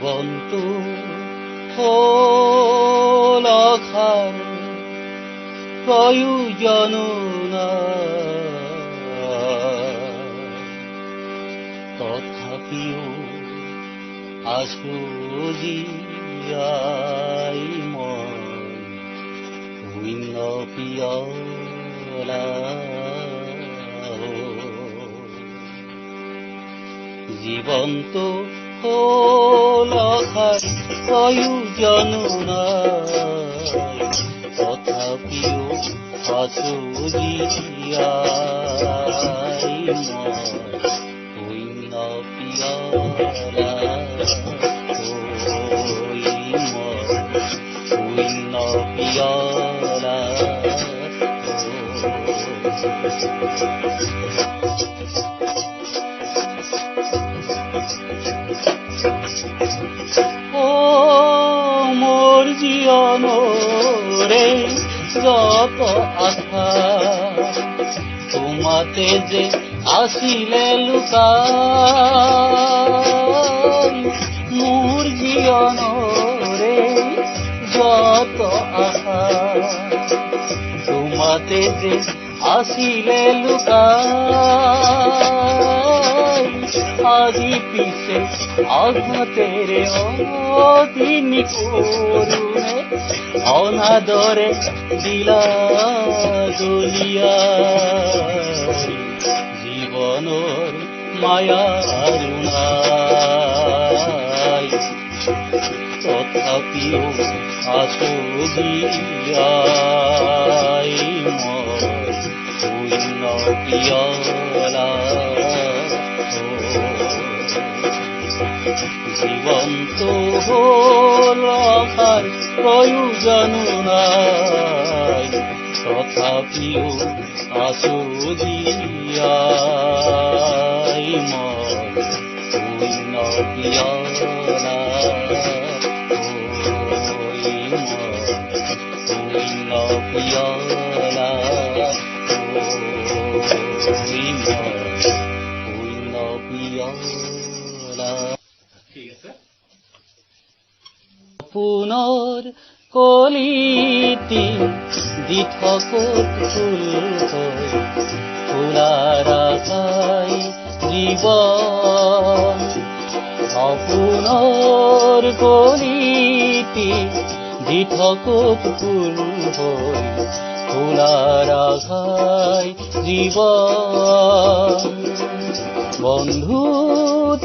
জীৱনটো হ'ল আশাৰ প্ৰয়োজনো নাই, তথাপিও আছো জীয়াই মই শূন্য পিয়লা। জীৱনটো হ'ল আশাৰ প্ৰয়োজনো নাই, তথাপিও আছো জীয়াই মই শূন্য পিয়লা। শূন্য পিয়লা। মোৰ জীৱনৰে যত আশা তোমাতে যে আছিলে লুকাই, মোৰ জীৱনৰে যত আশা তোমাতে যে আছিলে লুকাই, আজি পিছে আঘাতেৰে অদিন কৰোণে অনাদৰে দিলা দলিয়াই, জীৱনৰ মায়া আৰু নাই, তথাপিও আছো জীয়াই মই শূন্য পিয়লা। জীৱনটো হ'ল আশাৰ প্ৰয়োজনো নাই, তথাপিও আছো জীয়াই মই শূন্য পিয়লা। শূন্য পিয়লা। শূন্য পিয়লা। পুনৰ কলিতি দি থকত ফুল হৈ ফুলাৰ আশাই জীৱন, সপোনৰ কলিতি দি থকত ফুল হৈ ফুলাৰ আশাই জীৱন। বন্ধু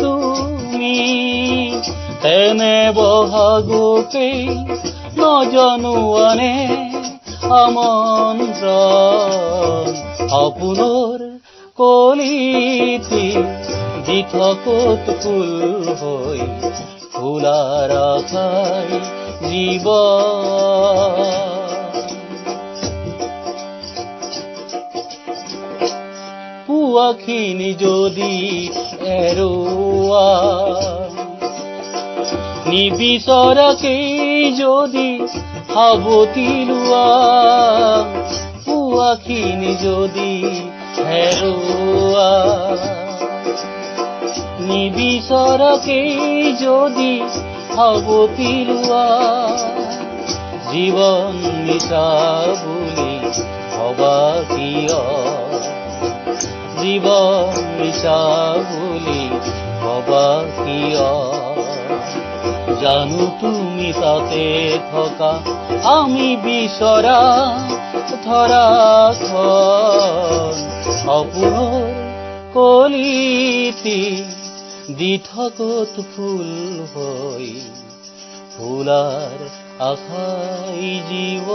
তুমি তেনে বহাগোকেই নজনোৱানে আমন্ত্ৰণ, সপোনৰ কলিতি দি থকত ফুল হৈ ফুলাৰ আশাই জীৱন। পুৱাখিনি যদি এৰুৱা নিবিচৰাকেই যদি সাৱটি লোৱা, পুৱাখিনি যদি হেৰুৱা নিবিচৰাকেই যদি সাৱটি লোৱা, জীৱন মিছা বুলি ভবা কিয়, জীৱন মিছা বুলি ভবা কিয়, জানো তুমি তাতে থকা আমি বিচৰা ধৰাখন, সপোনৰ কলিতি দি থকত ফুল হৈ ফুলাৰ আশাই জীৱ।